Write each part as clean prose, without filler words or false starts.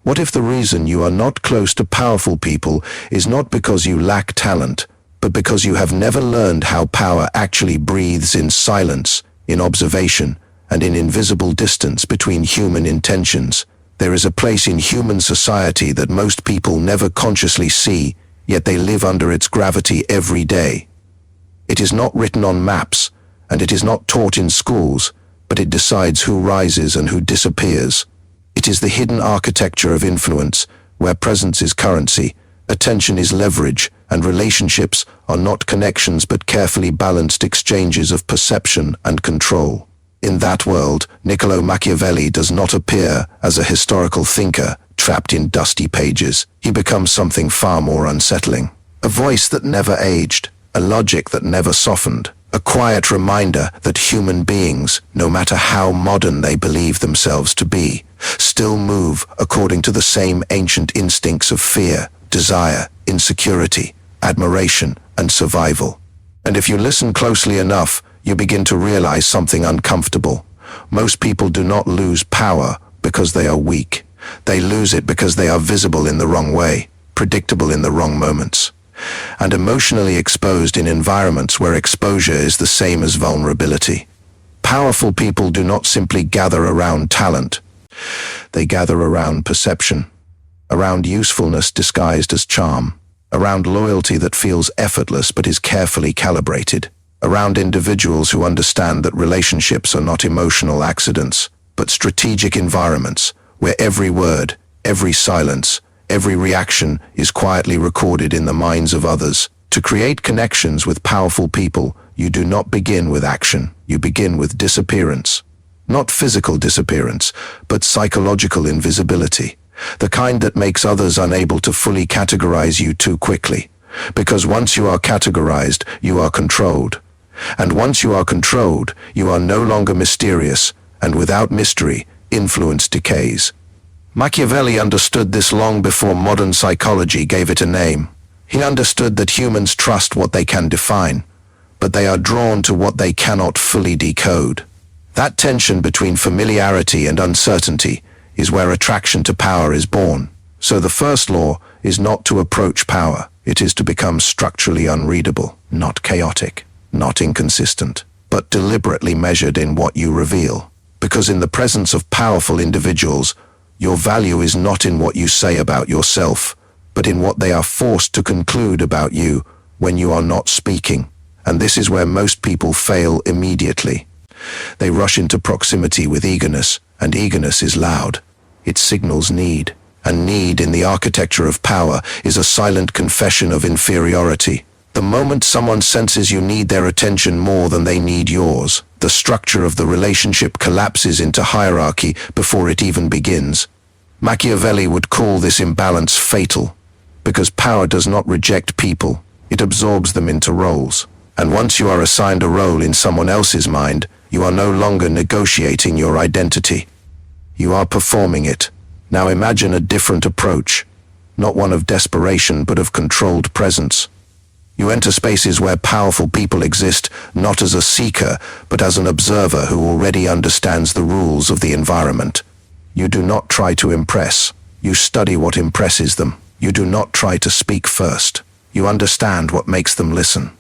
What if the reason you are not close to powerful people is not because you lack talent, but because you have never learned how power actually breathes in silence, in observation, and in invisible distance between human intentions? There is a place in human society that most people never consciously see, yet they live under its gravity every day. It is not written on maps, and it is not taught in schools, but it decides who rises and who disappears. It is the hidden architecture of influence, where presence is currency, attention is leverage, and relationships are not connections but carefully balanced exchanges of perception and control. In that world, Niccolò Machiavelli does not appear as a historical thinker trapped in dusty pages. He becomes something far more unsettling. A voice that never aged, a logic that never softened, a quiet reminder that human beings, no matter how modern they believe themselves to be, still move according to the same ancient instincts of fear, desire, insecurity, admiration, and survival. And if you listen closely enough, you begin to realize something uncomfortable. Most people do not lose power because they are weak. They lose it because they are visible in the wrong way, predictable in the wrong moments, and emotionally exposed in environments where exposure is the same as vulnerability. Powerful people do not simply gather around talent. They gather around perception, around usefulness disguised as charm, around loyalty that feels effortless but is carefully calibrated, around individuals who understand that relationships are not emotional accidents, but strategic environments where every word, every silence, every reaction is quietly recorded in the minds of others. To create connections with powerful people, you do not begin with action, you begin with disappearance. Not physical disappearance, but psychological invisibility, the kind that makes others unable to fully categorize you too quickly. Because once you are categorized, you are controlled. And once you are controlled, you are no longer mysterious, and without mystery, influence decays. Machiavelli understood this long before modern psychology gave it a name. He understood that humans trust what they can define, but they are drawn to what they cannot fully decode. That tension between familiarity and uncertainty is where attraction to power is born. So the first law is not to approach power. It is to become structurally unreadable, not chaotic, not inconsistent, but deliberately measured in what you reveal. Because in the presence of powerful individuals, your value is not in what you say about yourself, but in what they are forced to conclude about you when you are not speaking. And this is where most people fail immediately. They rush into proximity with eagerness, and eagerness is loud. It signals need, and need in the architecture of power is a silent confession of inferiority. The moment someone senses you need their attention more than they need yours, the structure of the relationship collapses into hierarchy before it even begins. Machiavelli would call this imbalance fatal, because power does not reject people, it absorbs them into roles. And once you are assigned a role in someone else's mind, you are no longer negotiating your identity. You are performing it. Now imagine a different approach, not one of desperation but of controlled presence. You enter spaces where powerful people exist, not as a seeker, but as an observer who already understands the rules of the environment. You do not try to impress. You study what impresses them. You do not try to speak first. You understand what makes them listen.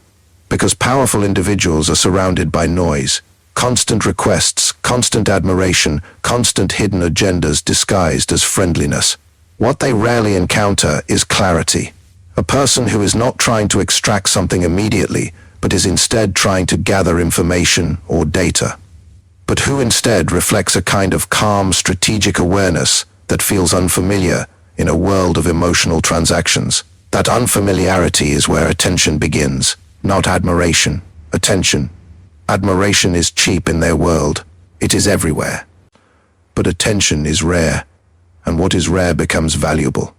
Because powerful individuals are surrounded by noise, constant requests, constant admiration, constant hidden agendas disguised as friendliness. What they rarely encounter is clarity. A person who is not trying to extract something immediately, but is instead trying to gather information or data. But who instead reflects a kind of calm, strategic awareness that feels unfamiliar in a world of emotional transactions. That unfamiliarity is where attention begins, not admiration. Attention. Admiration is cheap in their world. It is everywhere. But attention is rare, and what is rare becomes valuable.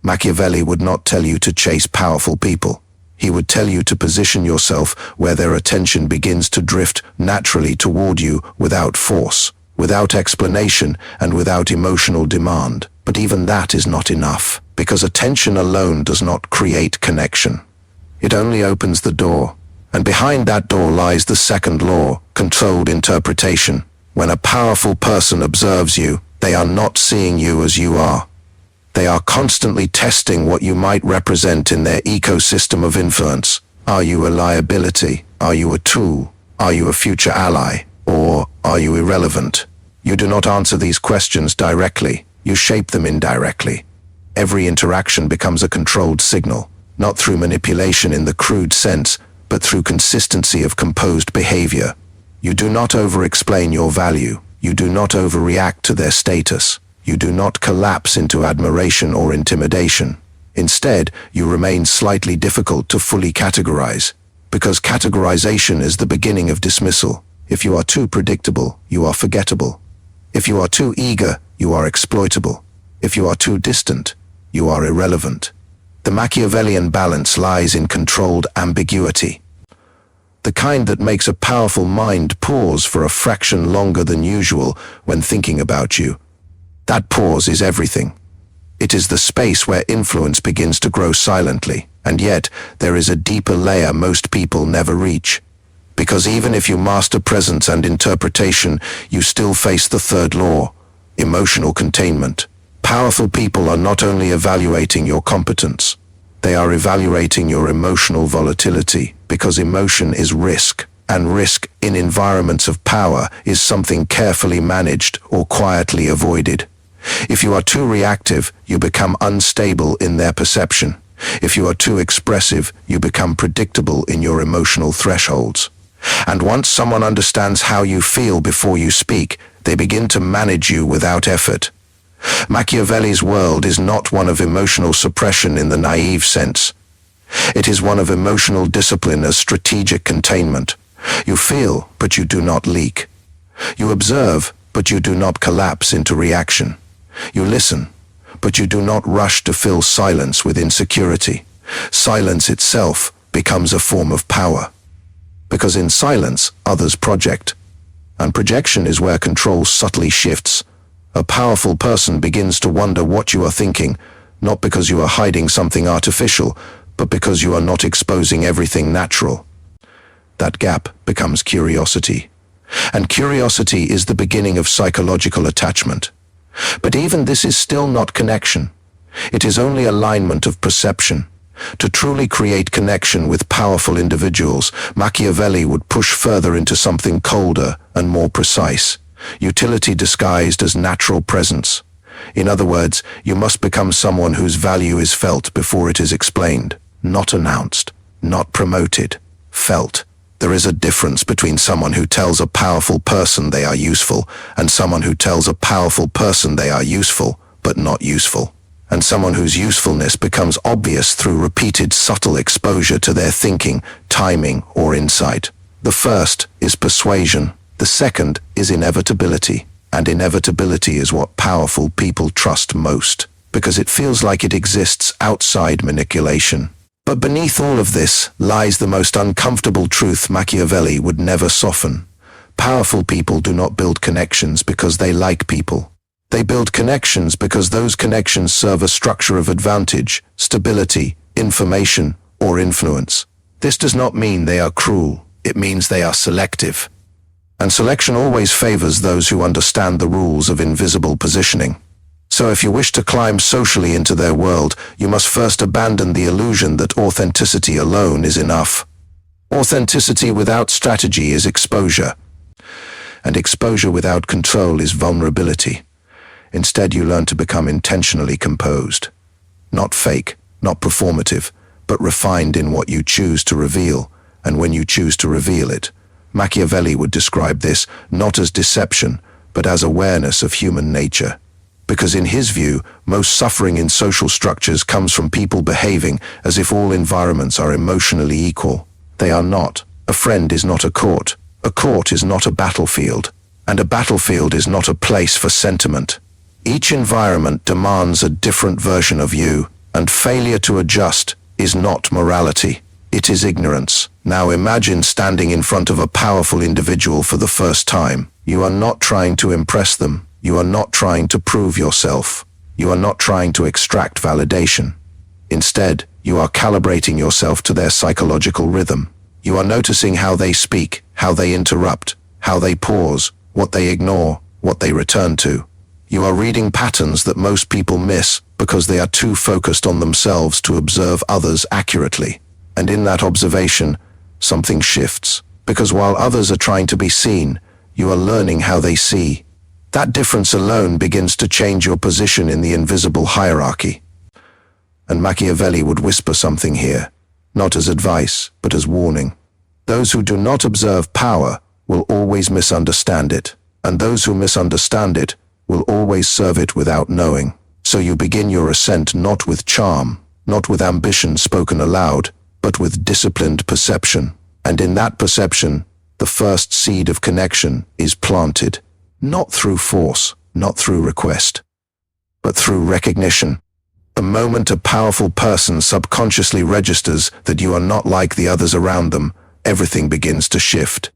Machiavelli would not tell you to chase powerful people. He would tell you to position yourself where their attention begins to drift naturally toward you without force, without explanation, and without emotional demand. But even that is not enough, because attention alone does not create connection. It only opens the door, and behind that door lies the second law, controlled interpretation. When a powerful person observes you, they are not seeing you as you are. They are constantly testing what you might represent in their ecosystem of influence. Are you a liability? Are you a tool? Are you a future ally? Or are you irrelevant? You do not answer these questions directly. You shape them indirectly. Every interaction becomes a controlled signal, not through manipulation in the crude sense, but through consistency of composed behavior. You do not over-explain your value. You do not overreact to their status. You do not collapse into admiration or intimidation. Instead, you remain slightly difficult to fully categorize, because categorization is the beginning of dismissal. If you are too predictable, you are forgettable. If you are too eager, you are exploitable. If you are too distant, you are irrelevant. The Machiavellian balance lies in controlled ambiguity, the kind that makes a powerful mind pause for a fraction longer than usual when thinking about you. That pause is everything. It is the space where influence begins to grow silently, and yet there is a deeper layer most people never reach. Because even if you master presence and interpretation, you still face the third law, emotional containment. Powerful people are not only evaluating your competence, they are evaluating your emotional volatility, because emotion is risk, and risk in environments of power is something carefully managed or quietly avoided. If you are too reactive, you become unstable in their perception. If you are too expressive, you become predictable in your emotional thresholds. And once someone understands how you feel before you speak, they begin to manage you without effort. Machiavelli's world is not one of emotional suppression in the naive sense. It is one of emotional discipline as strategic containment. You feel, but you do not leak. You observe, but you do not collapse into reaction. You listen, but you do not rush to fill silence with insecurity. Silence itself becomes a form of power. Because in silence, others project. And projection is where control subtly shifts. A powerful person begins to wonder what you are thinking, not because you are hiding something artificial, but because you are not exposing everything natural. That gap becomes curiosity. And curiosity is the beginning of psychological attachment. But even this is still not connection. It is only alignment of perception. To truly create connection with powerful individuals, Machiavelli would push further into something colder and more precise. Utility disguised as natural presence. In other words, you must become someone whose value is felt before it is explained, not announced, not promoted, felt. There is a difference between someone who tells a powerful person they are useful and someone who tells a powerful person they are useful, but not useful, and someone whose usefulness becomes obvious through repeated subtle exposure to their thinking, timing, or insight. The first is persuasion. The second is inevitability, and inevitability is what powerful people trust most, because it feels like it exists outside manipulation. But beneath all of this lies the most uncomfortable truth Machiavelli would never soften. Powerful people do not build connections because they like people. They build connections because those connections serve a structure of advantage, stability, information, or influence. This does not mean they are cruel, it means they are selective. And selection always favors those who understand the rules of invisible positioning. So if you wish to climb socially into their world, you must first abandon the illusion that authenticity alone is enough. Authenticity without strategy is exposure. And exposure without control is vulnerability. Instead, you learn to become intentionally composed. Not fake, not performative, but refined in what you choose to reveal, and when you choose to reveal it. Machiavelli would describe this not as deception, but as awareness of human nature. Because in his view, most suffering in social structures comes from people behaving as if all environments are emotionally equal. They are not. A friend is not a court. A court is not a battlefield. And a battlefield is not a place for sentiment. Each environment demands a different version of you, and failure to adjust is not morality. It is ignorance. Now imagine standing in front of a powerful individual for the first time. You are not trying to impress them. You are not trying to prove yourself. You are not trying to extract validation. Instead, you are calibrating yourself to their psychological rhythm. You are noticing how they speak, how they interrupt, how they pause, what they ignore, what they return to. You are reading patterns that most people miss because they are too focused on themselves to observe others accurately. And in that observation, something shifts. Because while others are trying to be seen, you are learning how they see. That difference alone begins to change your position in the invisible hierarchy. And Machiavelli would whisper something here, not as advice, but as warning. Those who do not observe power will always misunderstand it, and those who misunderstand it will always serve it without knowing. So you begin your ascent not with charm, not with ambition spoken aloud, but with disciplined perception. And in that perception, the first seed of connection is planted, not through force, not through request, but through recognition. The moment a powerful person subconsciously registers that you are not like the others around them, everything begins to shift.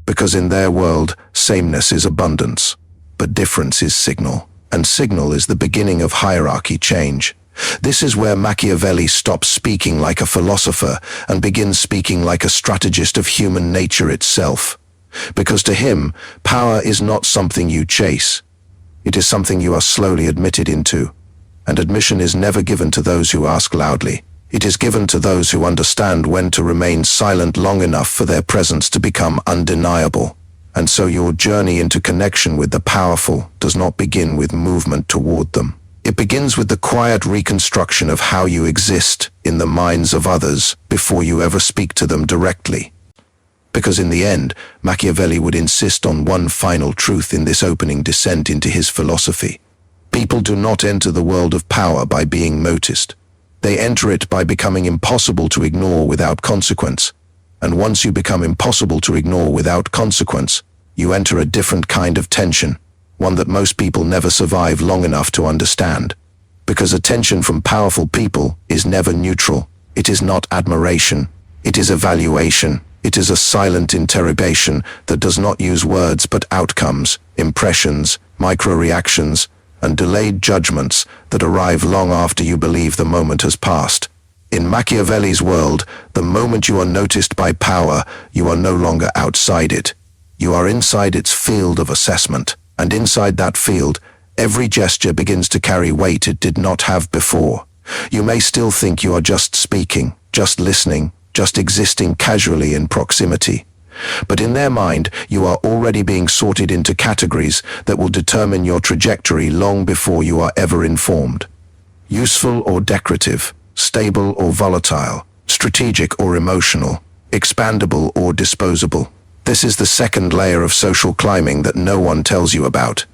Because in their world, sameness is abundance, but difference is signal, and signal is the beginning of hierarchy change. This is where Machiavelli stops speaking like a philosopher and begins speaking like a strategist of human nature itself. Because to him, power is not something you chase. It is something you are slowly admitted into. And admission is never given to those who ask loudly. It is given to those who understand when to remain silent long enough for their presence to become undeniable. And so your journey into connection with the powerful does not begin with movement toward them. It begins with the quiet reconstruction of how you exist in the minds of others before you ever speak to them directly. Because in the end, Machiavelli would insist on one final truth in this opening descent into his philosophy. People do not enter the world of power by being noticed. They enter it by becoming impossible to ignore without consequence. And once you become impossible to ignore without consequence, you enter a different kind of tension, one that most people never survive long enough to understand. Because attention from powerful people is never neutral. It is not admiration. It is evaluation. It is a silent interrogation that does not use words but outcomes, impressions, micro-reactions, and delayed judgments that arrive long after you believe the moment has passed. In Machiavelli's world, the moment you are noticed by power, you are no longer outside it. You are inside its field of assessment, and inside that field, every gesture begins to carry weight it did not have before. You may still think you are just speaking, just listening, just existing casually in proximity. But in their mind, you are already being sorted into categories that will determine your trajectory long before you are ever informed. Useful or decorative, stable or volatile, strategic or emotional, expandable or disposable. This is the second layer of social climbing that no one tells you about.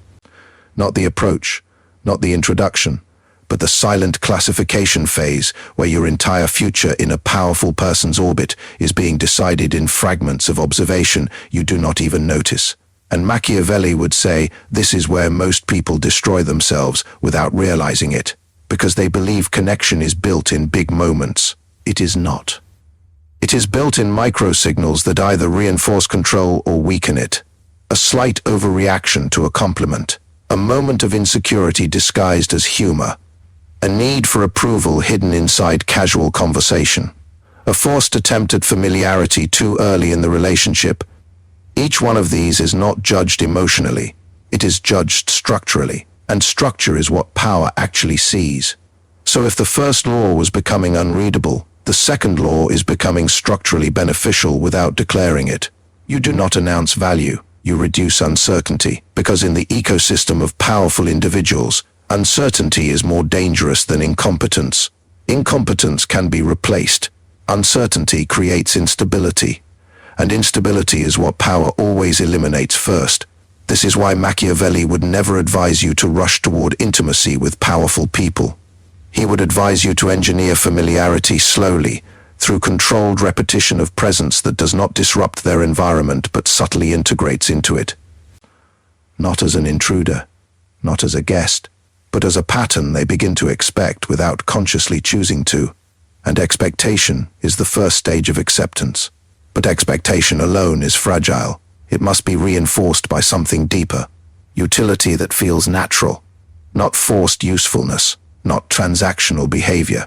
Not the approach, not the introduction, but the silent classification phase where your entire future in a powerful person's orbit is being decided in fragments of observation you do not even notice. And Machiavelli would say this is where most people destroy themselves without realizing it, because they believe connection is built in big moments. It is not. It is built in micro-signals that either reinforce control or weaken it. A slight overreaction to a compliment, a moment of insecurity disguised as humor, a need for approval hidden inside casual conversation, a forced attempt at familiarity too early in the relationship. Each one of these is not judged emotionally, it is judged structurally, and structure is what power actually sees. So if the first law was becoming unreadable, the second law is becoming structurally beneficial without declaring it. You do not announce value, you reduce uncertainty, because in the ecosystem of powerful individuals, uncertainty is more dangerous than incompetence. Incompetence can be replaced. Uncertainty creates instability. And instability is what power always eliminates first. This is why Machiavelli would never advise you to rush toward intimacy with powerful people. He would advise you to engineer familiarity slowly, through controlled repetition of presence that does not disrupt their environment but subtly integrates into it. Not as an intruder, not as a guest, but as a pattern they begin to expect without consciously choosing to. And expectation is the first stage of acceptance. But expectation alone is fragile. It must be reinforced by something deeper. Utility that feels natural, not forced usefulness, not transactional behavior,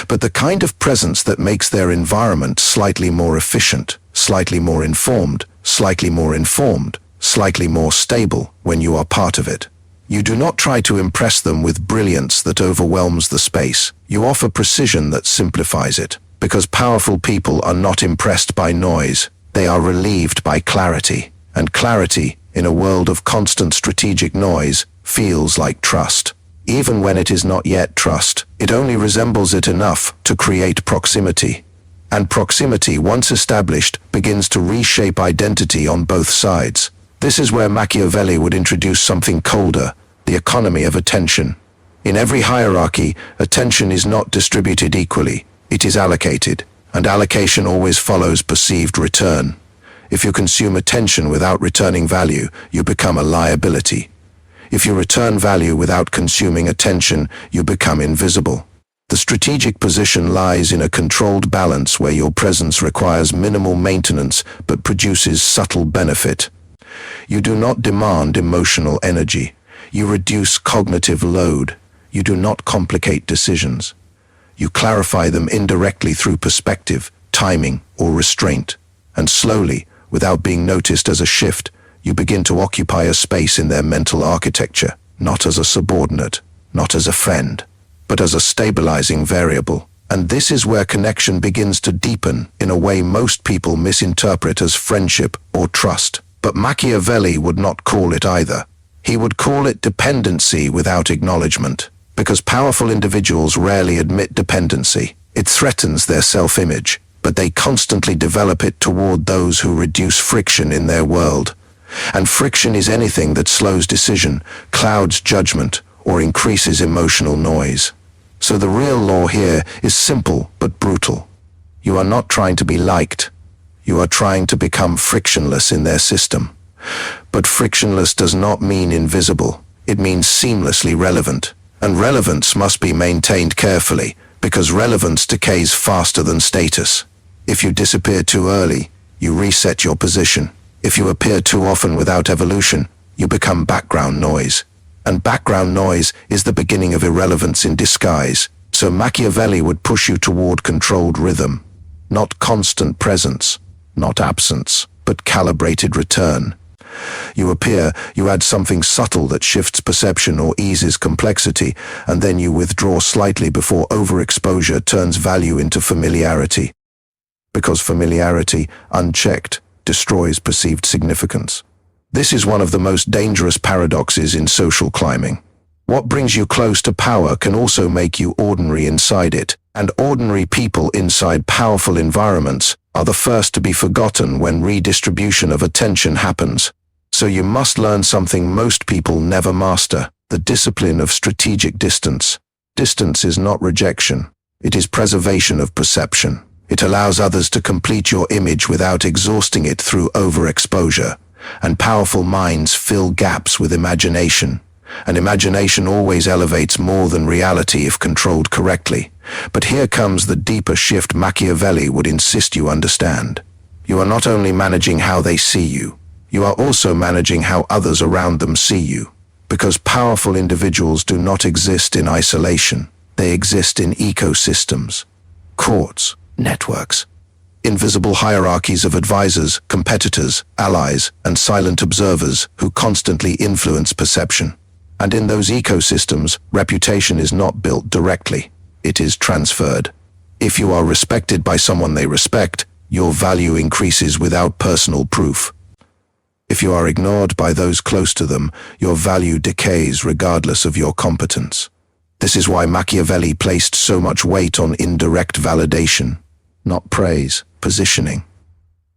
but the kind of presence that makes their environment slightly more efficient, slightly more informed, slightly more stable when you are part of it. You do not try to impress them with brilliance that overwhelms the space. You offer precision that simplifies it. Because powerful people are not impressed by noise, they are relieved by clarity. And clarity, in a world of constant strategic noise, feels like trust. Even when it is not yet trust, it only resembles it enough to create proximity. And proximity, once established, begins to reshape identity on both sides. This is where Machiavelli would introduce something colder, the economy of attention. In every hierarchy, attention is not distributed equally. It is allocated, and allocation always follows perceived return. If you consume attention without returning value, you become a liability. If you return value without consuming attention, you become invisible. The strategic position lies in a controlled balance where your presence requires minimal maintenance but produces subtle benefit. You do not demand emotional energy. You reduce cognitive load. You do not complicate decisions. You clarify them indirectly through perspective, timing, or restraint. And slowly, without being noticed as a shift, you begin to occupy a space in their mental architecture, not as a subordinate, not as a friend, but as a stabilizing variable. And this is where connection begins to deepen in a way most people misinterpret as friendship or trust. But Machiavelli would not call it either. He would call it dependency without acknowledgement. Because powerful individuals rarely admit dependency. It threatens their self-image, but they constantly develop it toward those who reduce friction in their world. And friction is anything that slows decision, clouds judgment, or increases emotional noise. So the real law here is simple but brutal. You are not trying to be liked. You are trying to become frictionless in their system. But frictionless does not mean invisible. It means seamlessly relevant. And relevance must be maintained carefully, because relevance decays faster than status. If you disappear too early, you reset your position. If you appear too often without evolution, you become background noise. And background noise is the beginning of irrelevance in disguise. So Machiavelli would push you toward controlled rhythm. Not constant presence, not absence, but calibrated return. You appear, you add something subtle that shifts perception or eases complexity, and then you withdraw slightly before overexposure turns value into familiarity. Because familiarity, unchecked, destroys perceived significance. This is one of the most dangerous paradoxes in social climbing. What brings you close to power can also make you ordinary inside it, and ordinary people inside powerful environments are the first to be forgotten when redistribution of attention happens. So you must learn something most people never master, the discipline of strategic distance. Distance is not rejection. It is preservation of perception. It allows others to complete your image without exhausting it through overexposure. And powerful minds fill gaps with imagination. And imagination always elevates more than reality if controlled correctly. But here comes the deeper shift Machiavelli would insist you understand. You are not only managing how they see you, you are also managing how others around them see you. Because powerful individuals do not exist in isolation. They exist in ecosystems, courts, networks, invisible hierarchies of advisors, competitors, allies, and silent observers who constantly influence perception. And in those ecosystems, reputation is not built directly. It is transferred. If you are respected by someone they respect, your value increases without personal proof. If you are ignored by those close to them, your value decays regardless of your competence. This is why Machiavelli placed so much weight on indirect validation, not praise, positioning.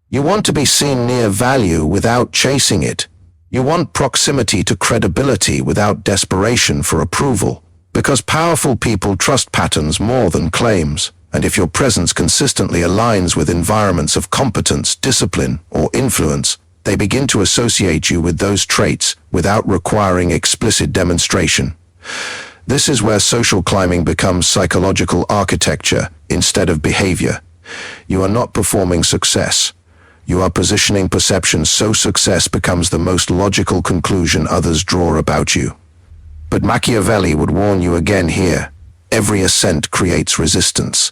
You want to be seen near value without chasing it. You want proximity to credibility without desperation for approval. Because powerful people trust patterns more than claims. And if your presence consistently aligns with environments of competence, discipline, or influence, they begin to associate you with those traits without requiring explicit demonstration. This is where social climbing becomes psychological architecture instead of behavior. You are not performing success. You are positioning perception so success becomes the most logical conclusion others draw about you. But Machiavelli would warn you again here. Every ascent creates resistance.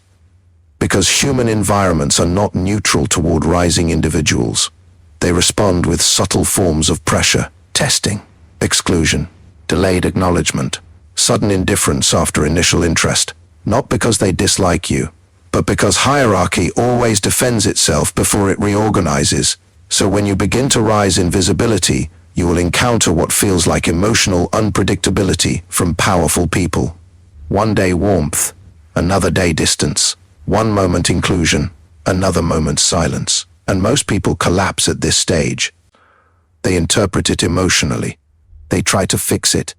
Because human environments are not neutral toward rising individuals. They respond with subtle forms of pressure, testing, exclusion, delayed acknowledgement, sudden indifference after initial interest, not because they dislike you, but because hierarchy always defends itself before it reorganizes. So when you begin to rise in visibility, you will encounter what feels like emotional unpredictability from powerful people. One day warmth, another day distance, one moment inclusion, another moment silence. And most people collapse at this stage. They interpret it emotionally. They try to fix it.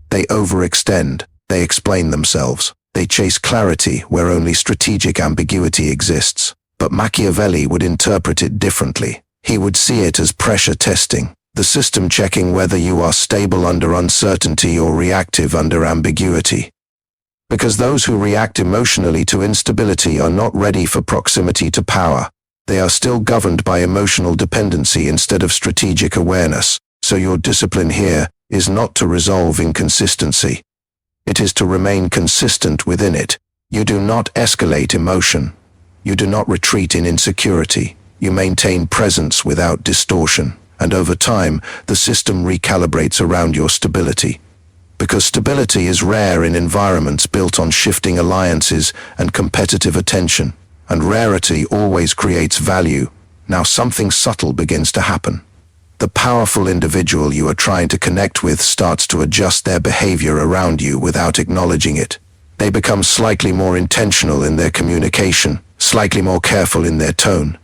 They overextend. They explain themselves. They chase clarity where only strategic ambiguity exists. But Machiavelli would interpret it differently. He would see it as pressure testing, the system checking whether you are stable under uncertainty or reactive under ambiguity. Because those who react emotionally to instability are not ready for proximity to power. They are still governed by emotional dependency instead of strategic awareness. So your discipline here is not to resolve inconsistency. It is to remain consistent within it. You do not escalate emotion. You do not retreat in insecurity. You maintain presence without distortion. And over time, the system recalibrates around your stability. Because stability is rare in environments built on shifting alliances and competitive attention. And rarity always creates value. Now something subtle begins to happen. The powerful individual you are trying to connect with starts to adjust their behavior around you without acknowledging it. They become slightly more intentional in their communication, slightly more careful in their tone,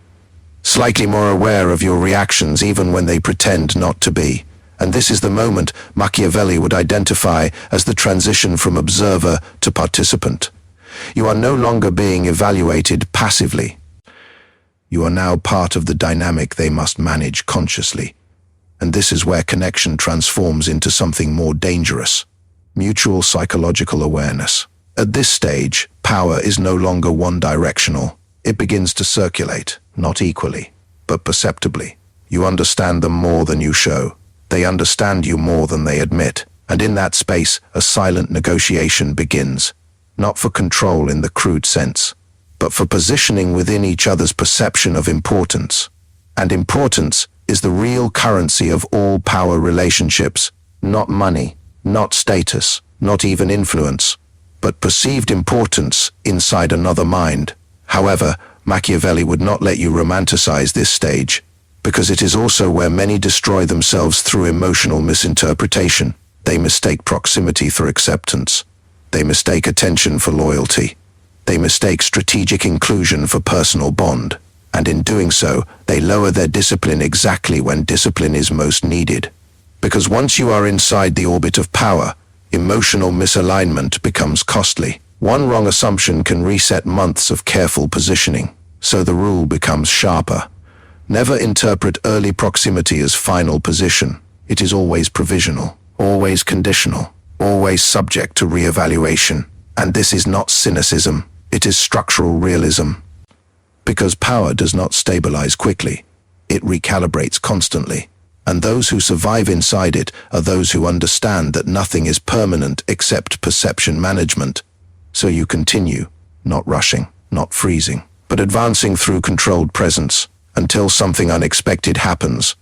slightly more aware of your reactions even when they pretend not to be. And this is the moment Machiavelli would identify as the transition from observer to participant. You are no longer being evaluated passively. You are now part of the dynamic they must manage consciously. And this is where connection transforms into something more dangerous: mutual psychological awareness. At this stage, power is no longer one-directional. It begins to circulate, not equally, but perceptibly. You understand them more than you show. They understand you more than they admit. And in that space, a silent negotiation begins. Not for control in the crude sense, but for positioning within each other's perception of importance. And importance is the real currency of all power relationships, not money, not status, not even influence, but perceived importance inside another mind. However, Machiavelli would not let you romanticize this stage, because it is also where many destroy themselves through emotional misinterpretation. They mistake proximity for acceptance. They mistake attention for loyalty. They mistake strategic inclusion for personal bond. And in doing so, they lower their discipline exactly when discipline is most needed. Because once you are inside the orbit of power, emotional misalignment becomes costly. One wrong assumption can reset months of careful positioning. So the rule becomes sharper. Never interpret early proximity as final position. It is always provisional, always conditional, always subject to re-evaluation. And this is not cynicism, it is structural realism. Because power does not stabilize quickly, it recalibrates constantly. And those who survive inside it are those who understand that nothing is permanent except perception management. So you continue, not rushing, not freezing, but advancing through controlled presence, until something unexpected happens.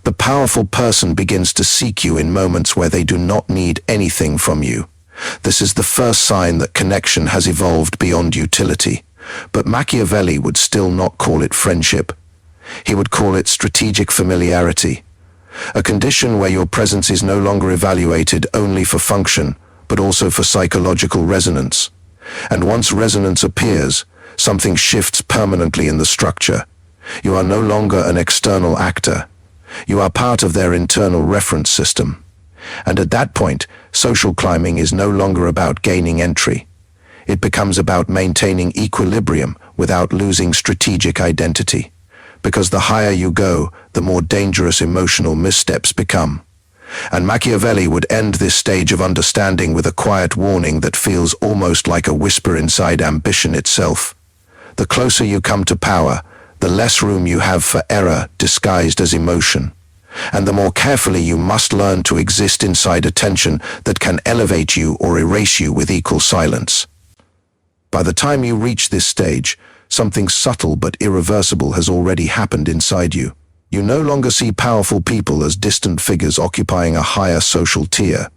The powerful person begins to seek you in moments where they do not need anything from you. This is the first sign that connection has evolved beyond utility. But Machiavelli would still not call it friendship. He would call it strategic familiarity, a condition where your presence is no longer evaluated only for function, but also for psychological resonance. And once resonance appears, something shifts permanently in the structure. You are no longer an external actor. You are part of their internal reference system. And at that point, social climbing is no longer about gaining entry. It becomes about maintaining equilibrium without losing strategic identity. Because the higher you go, the more dangerous emotional missteps become. And Machiavelli would end this stage of understanding with a quiet warning that feels almost like a whisper inside ambition itself. The closer you come to power, the less room you have for error disguised as emotion. And the more carefully you must learn to exist inside a tension that can elevate you or erase you with equal silence. By the time you reach this stage, something subtle but irreversible has already happened inside you. You no longer see powerful people as distant figures occupying a higher social tier.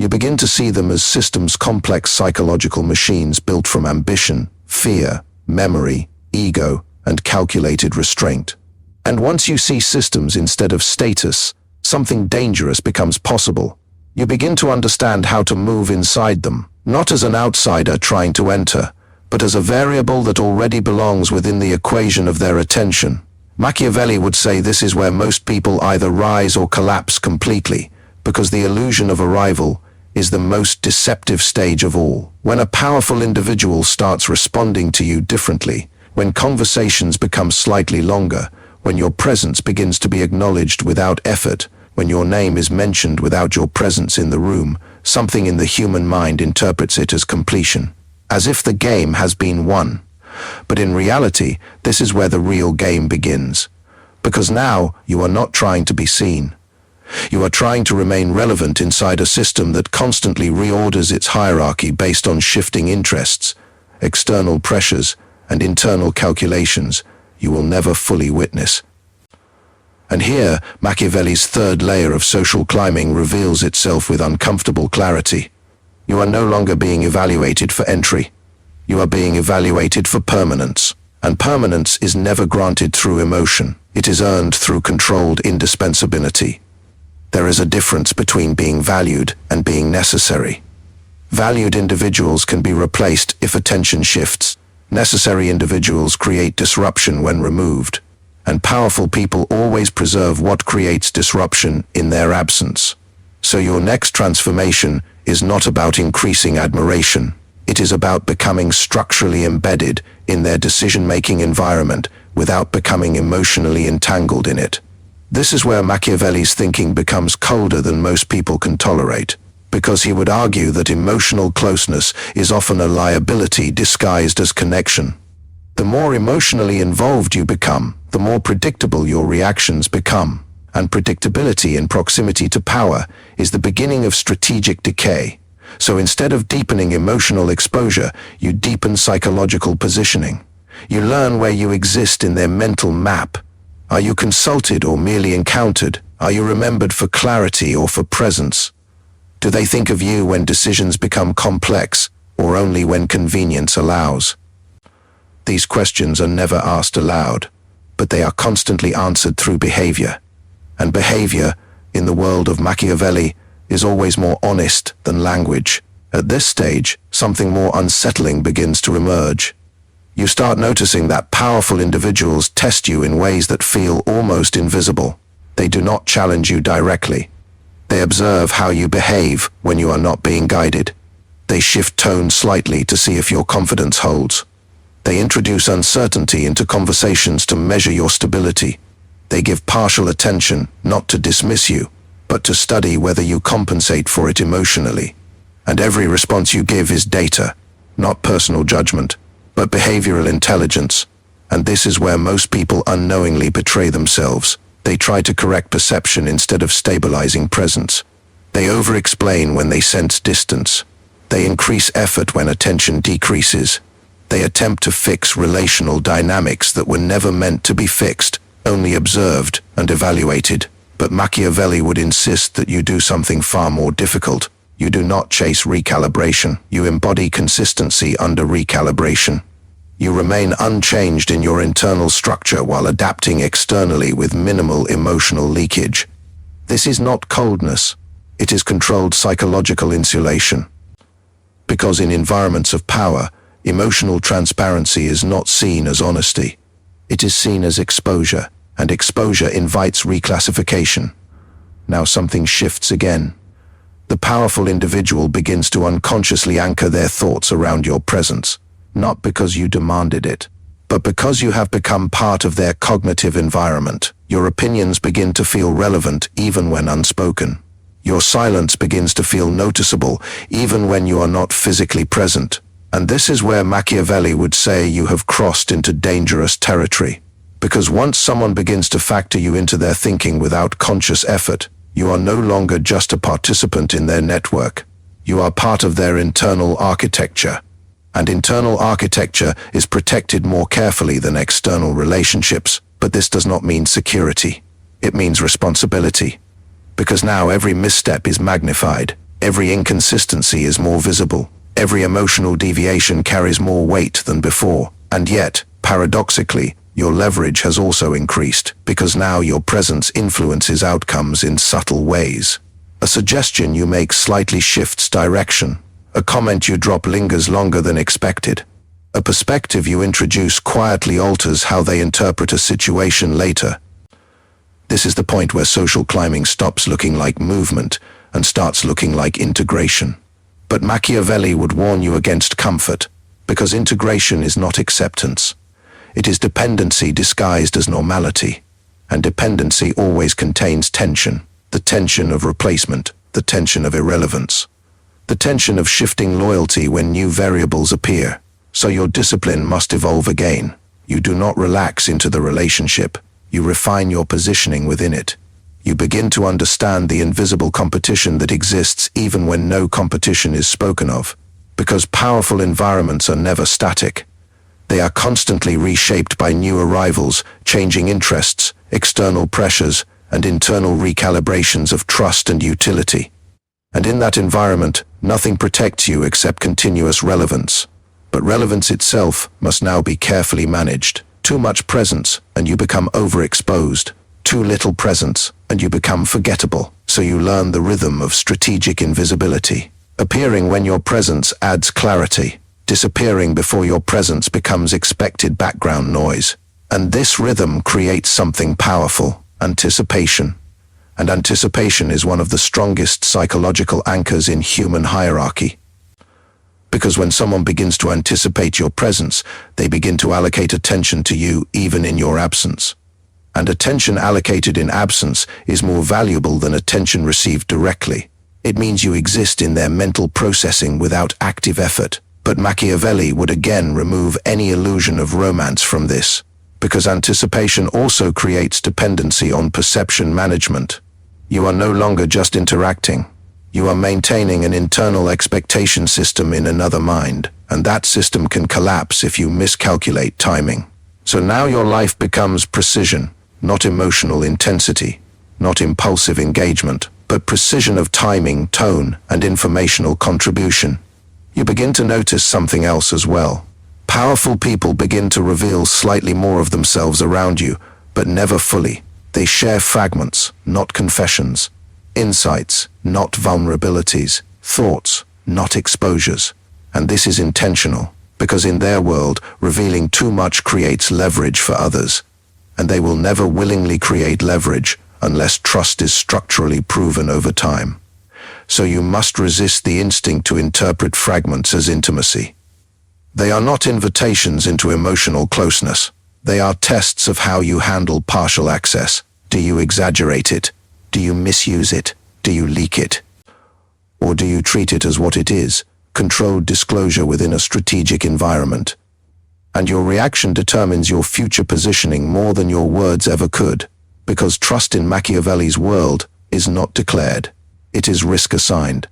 You begin to see them as systems, complex psychological machines built from ambition, fear, memory, ego, and calculated restraint. And once you see systems instead of status, something dangerous becomes possible. You begin to understand how to move inside them, not as an outsider trying to enter, but as a variable that already belongs within the equation of their attention. Machiavelli would say this is where most people either rise or collapse completely, because the illusion of arrival is the most deceptive stage of all. When a powerful individual starts responding to you differently, when conversations become slightly longer, when your presence begins to be acknowledged without effort, when your name is mentioned without your presence in the room, something in the human mind interprets it as completion, as if the game has been won. But in reality, this is where the real game begins. Because now you are not trying to be seen. You are trying to remain relevant inside a system that constantly reorders its hierarchy based on shifting interests, external pressures, and internal calculations you will never fully witness. And here, Machiavelli's third layer of social climbing reveals itself with uncomfortable clarity. You are no longer being evaluated for entry. You are being evaluated for permanence. And permanence is never granted through emotion. It is earned through controlled indispensability. There is a difference between being valued and being necessary. Valued individuals can be replaced if attention shifts. Necessary individuals create disruption when removed. And powerful people always preserve what creates disruption in their absence. So your next transformation is not about increasing admiration. It is about becoming structurally embedded in their decision-making environment without becoming emotionally entangled in it. This is where Machiavelli's thinking becomes colder than most people can tolerate, because he would argue that emotional closeness is often a liability disguised as connection. The more emotionally involved you become, the more predictable your reactions become, and predictability in proximity to power is the beginning of strategic decay. So instead of deepening emotional exposure, you deepen psychological positioning. You learn where you exist in their mental map. Are you consulted or merely encountered? Are you remembered for clarity or for presence? Do they think of you when decisions become complex, or only when convenience allows? These questions are never asked aloud, but they are constantly answered through behavior. And behavior, in the world of Machiavelli, is always more honest than language. At this stage, something more unsettling begins to emerge. You start noticing that powerful individuals test you in ways that feel almost invisible. They do not challenge you directly. They observe how you behave when you are not being guided. They shift tone slightly to see if your confidence holds. They introduce uncertainty into conversations to measure your stability. They give partial attention, not to dismiss you, but to study whether you compensate for it emotionally. And every response you give is data, not personal judgment, but behavioral intelligence. And this is where most people unknowingly betray themselves. They try to correct perception instead of stabilizing presence. They over-explain when they sense distance. They increase effort when attention decreases. They attempt to fix relational dynamics that were never meant to be fixed, only observed and evaluated. But Machiavelli would insist that you do something far more difficult. You do not chase recalibration. You embody consistency under recalibration. You remain unchanged in your internal structure while adapting externally with minimal emotional leakage. This is not coldness. It is controlled psychological insulation. Because in environments of power, emotional transparency is not seen as honesty. It is seen as exposure, and exposure invites reclassification. Now something shifts again. The powerful individual begins to unconsciously anchor their thoughts around your presence, not because you demanded it, but because you have become part of their cognitive environment. Your opinions begin to feel relevant even when unspoken. Your silence begins to feel noticeable even when you are not physically present. And this is where Machiavelli would say you have crossed into dangerous territory. Because once someone begins to factor you into their thinking without conscious effort, you are no longer just a participant in their network. You are part of their internal architecture. And internal architecture is protected more carefully than external relationships. But this does not mean security. It means responsibility. Because now every misstep is magnified. Every inconsistency is more visible. Every emotional deviation carries more weight than before. And yet, paradoxically, your leverage has also increased, because now your presence influences outcomes in subtle ways. A suggestion you make slightly shifts direction. A comment you drop lingers longer than expected. A perspective you introduce quietly alters how they interpret a situation later. This is the point where social climbing stops looking like movement and starts looking like integration. But Machiavelli would warn you against comfort, because integration is not acceptance. It is dependency disguised as normality, and dependency always contains tension, the tension of replacement, the tension of irrelevance, the tension of shifting loyalty when new variables appear. So your discipline must evolve again. You do not relax into the relationship, you refine your positioning within it. You begin to understand the invisible competition that exists even when no competition is spoken of, because powerful environments are never static. They are constantly reshaped by new arrivals, changing interests, external pressures, and internal recalibrations of trust and utility. And in that environment, nothing protects you except continuous relevance. But relevance itself must now be carefully managed. Too much presence, and you become overexposed. Too little presence, and you become forgettable. So you learn the rhythm of strategic invisibility, appearing when your presence adds clarity, disappearing before your presence becomes expected background noise. And this rhythm creates something powerful: anticipation. And anticipation is one of the strongest psychological anchors in human hierarchy. Because when someone begins to anticipate your presence, they begin to allocate attention to you even in your absence. And attention allocated in absence is more valuable than attention received directly. It means you exist in their mental processing without active effort. But Machiavelli would again remove any illusion of romance from this, because anticipation also creates dependency on perception management. You are no longer just interacting. You are maintaining an internal expectation system in another mind, and that system can collapse if you miscalculate timing. So now your life becomes precision, not emotional intensity, not impulsive engagement, but precision of timing, tone, and informational contribution. You begin to notice something else as well. Powerful people begin to reveal slightly more of themselves around you, but never fully. They share fragments, not confessions. Insights, not vulnerabilities. Thoughts, not exposures. And this is intentional, because in their world, revealing too much creates leverage for others. And they will never willingly create leverage unless trust is structurally proven over time. So you must resist the instinct to interpret fragments as intimacy. They are not invitations into emotional closeness. They are tests of how you handle partial access. Do you exaggerate it? Do you misuse it? Do you leak it? Or do you treat it as what it is, controlled disclosure within a strategic environment? And your reaction determines your future positioning more than your words ever could, because trust in Machiavelli's world is not declared. It is risk-assigned.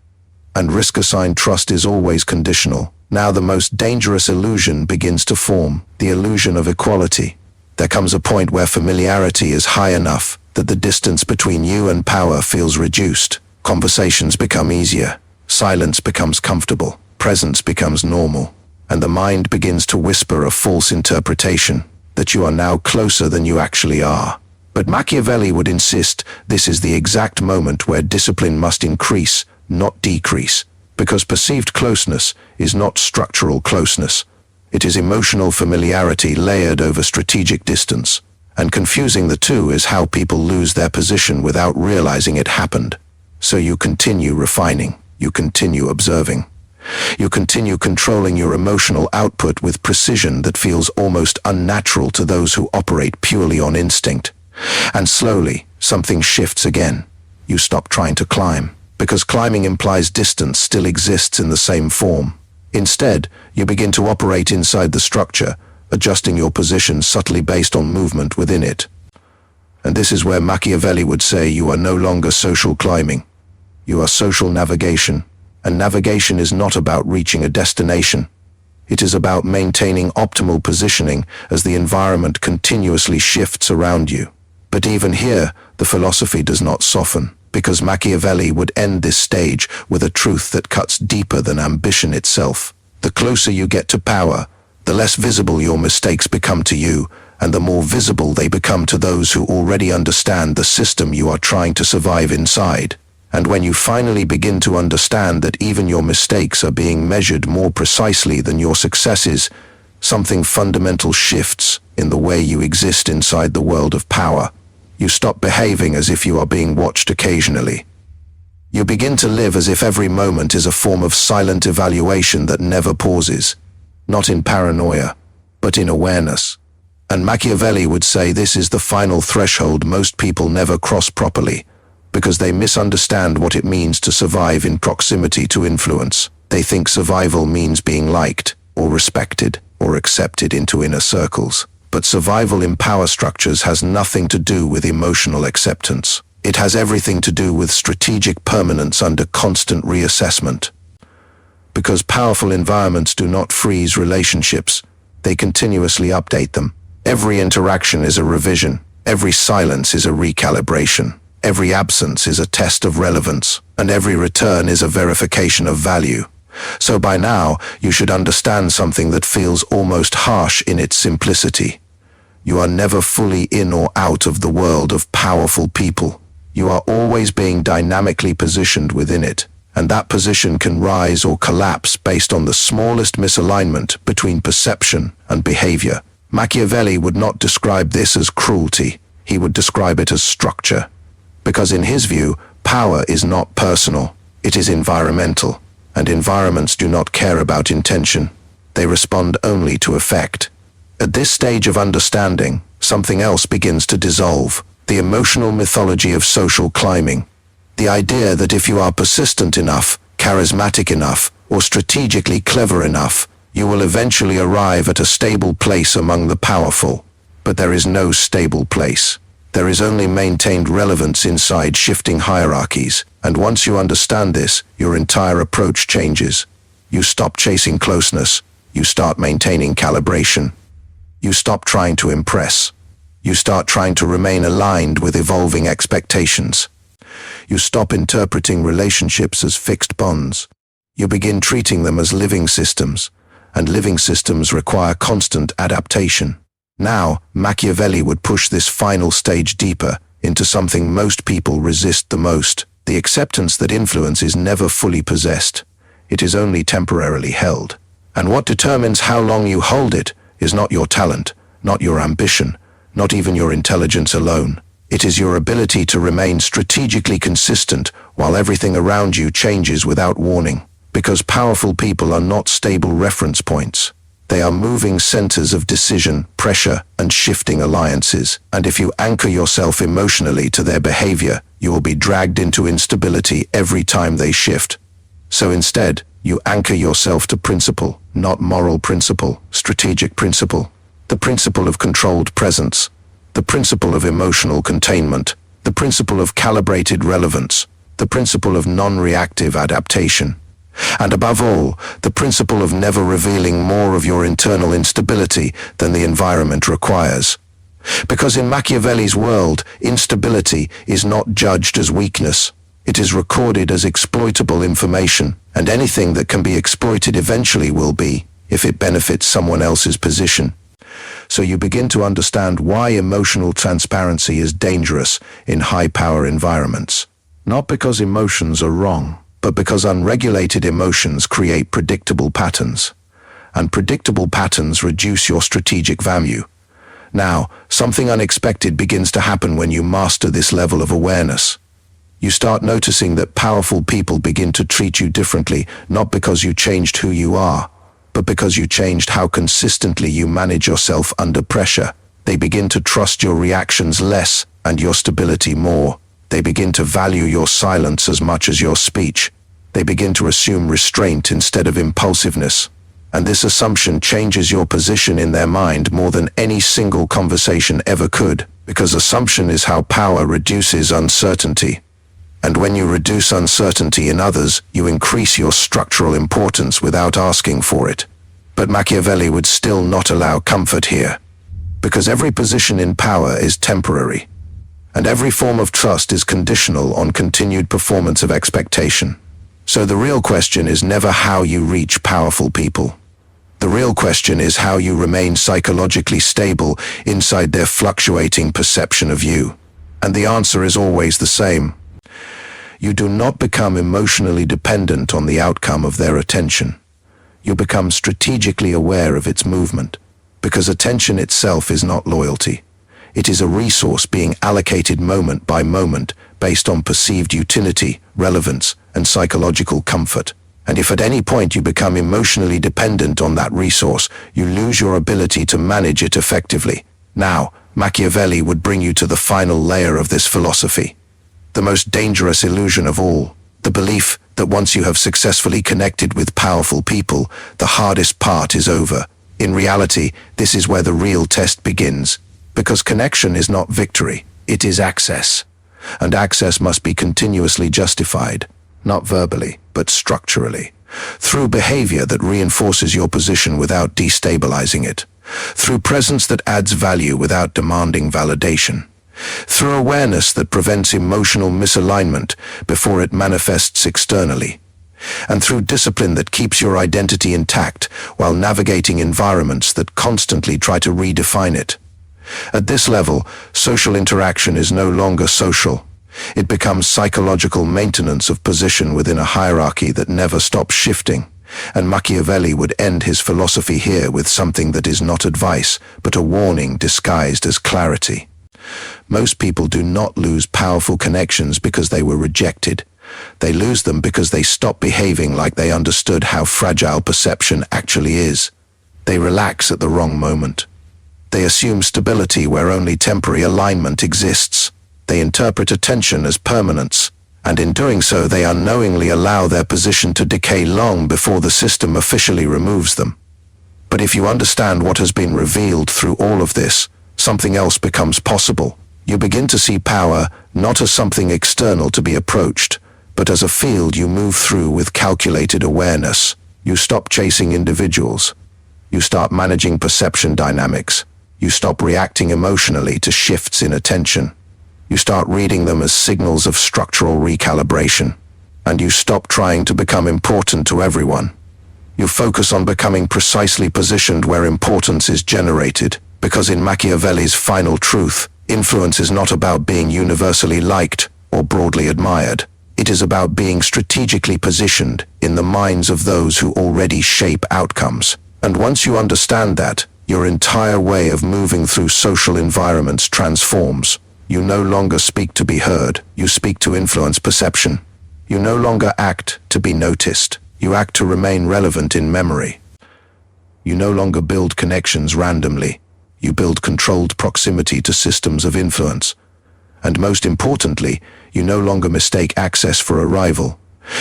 And risk-assigned trust is always conditional. Now the most dangerous illusion begins to form, the illusion of equality. There comes a point where familiarity is high enough that the distance between you and power feels reduced. Conversations become easier. Silence becomes comfortable. Presence becomes normal. And the mind begins to whisper a false interpretation, that you are now closer than you actually are. But Machiavelli would insist this is the exact moment where discipline must increase, not decrease, because perceived closeness is not structural closeness. It is emotional familiarity layered over strategic distance, and confusing the two is how people lose their position without realizing it happened. So you continue refining, you continue observing. You continue controlling your emotional output with precision that feels almost unnatural to those who operate purely on instinct. And slowly, something shifts again. You stop trying to climb, because climbing implies distance still exists in the same form. Instead, you begin to operate inside the structure, adjusting your position subtly based on movement within it. And this is where Machiavelli would say you are no longer social climbing. You are social navigation, and navigation is not about reaching a destination. It is about maintaining optimal positioning as the environment continuously shifts around you. But even here, the philosophy does not soften, because Machiavelli would end this stage with a truth that cuts deeper than ambition itself. The closer you get to power, the less visible your mistakes become to you, and the more visible they become to those who already understand the system you are trying to survive inside. And when you finally begin to understand that even your mistakes are being measured more precisely than your successes, something fundamental shifts in the way you exist inside the world of power. You stop behaving as if you are being watched occasionally. You begin to live as if every moment is a form of silent evaluation that never pauses, not in paranoia, but in awareness. And Machiavelli would say this is the final threshold most people never cross properly, because they misunderstand what it means to survive in proximity to influence. They think survival means being liked, or respected, or accepted into inner circles. But survival in power structures has nothing to do with emotional acceptance. It has everything to do with strategic permanence under constant reassessment. Because powerful environments do not freeze relationships, they continuously update them. Every interaction is a revision, every silence is a recalibration, every absence is a test of relevance, and every return is a verification of value. So by now, you should understand something that feels almost harsh in its simplicity. You are never fully in or out of the world of powerful people. You are always being dynamically positioned within it, and that position can rise or collapse based on the smallest misalignment between perception and behavior. Machiavelli would not describe this as cruelty, he would describe it as structure. Because in his view, power is not personal, it is environmental. And environments do not care about intention. They respond only to effect. At this stage of understanding, something else begins to dissolve. The emotional mythology of social climbing. The idea that if you are persistent enough, charismatic enough, or strategically clever enough, you will eventually arrive at a stable place among the powerful. But there is no stable place. There is only maintained relevance inside shifting hierarchies, and once you understand this, your entire approach changes. You stop chasing closeness, you start maintaining calibration. You stop trying to impress. You start trying to remain aligned with evolving expectations. You stop interpreting relationships as fixed bonds. You begin treating them as living systems, and living systems require constant adaptation. Now, Machiavelli would push this final stage deeper into something most people resist the most, the acceptance that influence is never fully possessed. It is only temporarily held. And what determines how long you hold it is not your talent, not your ambition, not even your intelligence alone. It is your ability to remain strategically consistent while everything around you changes without warning. Because powerful people are not stable reference points. They are moving centers of decision, pressure, and shifting alliances. And if you anchor yourself emotionally to their behavior, you will be dragged into instability every time they shift. So instead, you anchor yourself to principle, not moral principle, strategic principle. The principle of controlled presence, the principle of emotional containment, the principle of calibrated relevance, the principle of non-reactive adaptation. And above all, the principle of never revealing more of your internal instability than the environment requires. Because in Machiavelli's world, instability is not judged as weakness. It is recorded as exploitable information, and anything that can be exploited eventually will be, if it benefits someone else's position. So you begin to understand why emotional transparency is dangerous in high-power environments. Not because emotions are wrong, but because unregulated emotions create predictable patterns. And predictable patterns reduce your strategic value. Now, something unexpected begins to happen when you master this level of awareness. You start noticing that powerful people begin to treat you differently, not because you changed who you are, but because you changed how consistently you manage yourself under pressure. They begin to trust your reactions less and your stability more. They begin to value your silence as much as your speech. They begin to assume restraint instead of impulsiveness. And this assumption changes your position in their mind more than any single conversation ever could, because assumption is how power reduces uncertainty. And when you reduce uncertainty in others, you increase your structural importance without asking for it. But Machiavelli would still not allow comfort here, because every position in power is temporary. And every form of trust is conditional on continued performance of expectation. So the real question is never how you reach powerful people. The real question is how you remain psychologically stable inside their fluctuating perception of you. And the answer is always the same. You do not become emotionally dependent on the outcome of their attention. You become strategically aware of its movement, because attention itself is not loyalty. It is a resource being allocated moment by moment based on perceived utility, relevance, and psychological comfort. And if at any point you become emotionally dependent on that resource, you lose your ability to manage it effectively. Now, Machiavelli would bring you to the final layer of this philosophy. The most dangerous illusion of all, the belief that once you have successfully connected with powerful people, the hardest part is over. In reality, this is where the real test begins, because connection is not victory, it is access. And access must be continuously justified, not verbally, but structurally, through behavior that reinforces your position without destabilizing it, through presence that adds value without demanding validation, through awareness that prevents emotional misalignment before it manifests externally, and through discipline that keeps your identity intact while navigating environments that constantly try to redefine it. At this level, social interaction is no longer social. It becomes psychological maintenance of position within a hierarchy that never stops shifting. And Machiavelli would end his philosophy here with something that is not advice, but a warning disguised as clarity. Most people do not lose powerful connections because they were rejected. They lose them because they stop behaving like they understood how fragile perception actually is. They relax at the wrong moment. They assume stability where only temporary alignment exists. They interpret attention as permanence, and in doing so they unknowingly allow their position to decay long before the system officially removes them. But if you understand what has been revealed through all of this, something else becomes possible. You begin to see power not as something external to be approached, but as a field you move through with calculated awareness. You stop chasing individuals. You start managing perception dynamics. You stop reacting emotionally to shifts in attention. You start reading them as signals of structural recalibration. And you stop trying to become important to everyone. You focus on becoming precisely positioned where importance is generated, because in Machiavelli's final truth, influence is not about being universally liked or broadly admired. It is about being strategically positioned in the minds of those who already shape outcomes. And once you understand that, your entire way of moving through social environments transforms. You no longer speak to be heard, you speak to influence perception. You no longer act to be noticed, you act to remain relevant in memory. You no longer build connections randomly, you build controlled proximity to systems of influence. And most importantly, you no longer mistake access for arrival.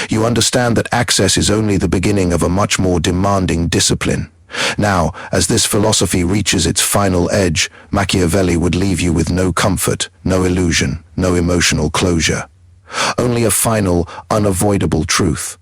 You understand that access is only the beginning of a much more demanding discipline. Now, as this philosophy reaches its final edge, Machiavelli would leave you with no comfort, no illusion, no emotional closure. Only a final, unavoidable truth.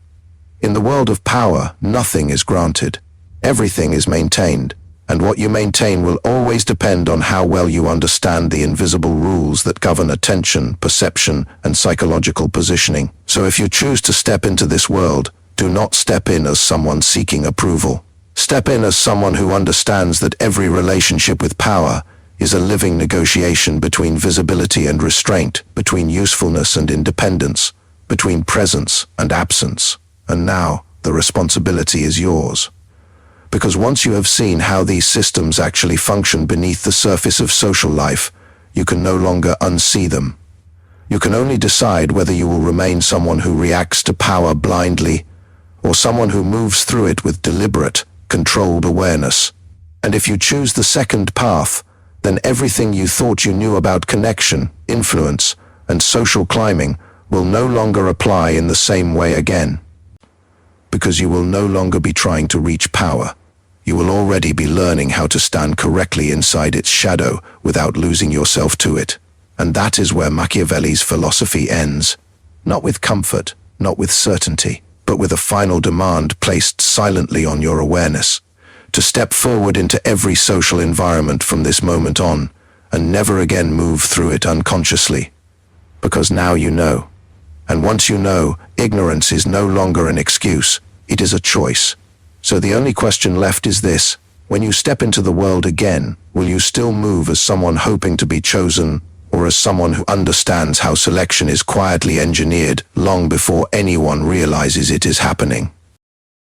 In the world of power, nothing is granted. Everything is maintained, and what you maintain will always depend on how well you understand the invisible rules that govern attention, perception, and psychological positioning. So if you choose to step into this world, do not step in as someone seeking approval. Step in as someone who understands that every relationship with power is a living negotiation between visibility and restraint, between usefulness and independence, between presence and absence. And now, the responsibility is yours. Because once you have seen how these systems actually function beneath the surface of social life, you can no longer unsee them. You can only decide whether you will remain someone who reacts to power blindly, or someone who moves through it with deliberate, controlled awareness. And if you choose the second path, then everything you thought you knew about connection, influence, and social climbing will no longer apply in the same way again. Because you will no longer be trying to reach power. You will already be learning how to stand correctly inside its shadow without losing yourself to it. And that is where Machiavelli's philosophy ends. Not with comfort, not with certainty, but with a final demand placed silently on your awareness, to step forward into every social environment from this moment on, and never again move through it unconsciously. Because now you know. And once you know, ignorance is no longer an excuse, it is a choice. So the only question left is this: when you step into the world again, will you still move as someone hoping to be chosen, or as someone who understands how selection is quietly engineered long before anyone realizes it is happening?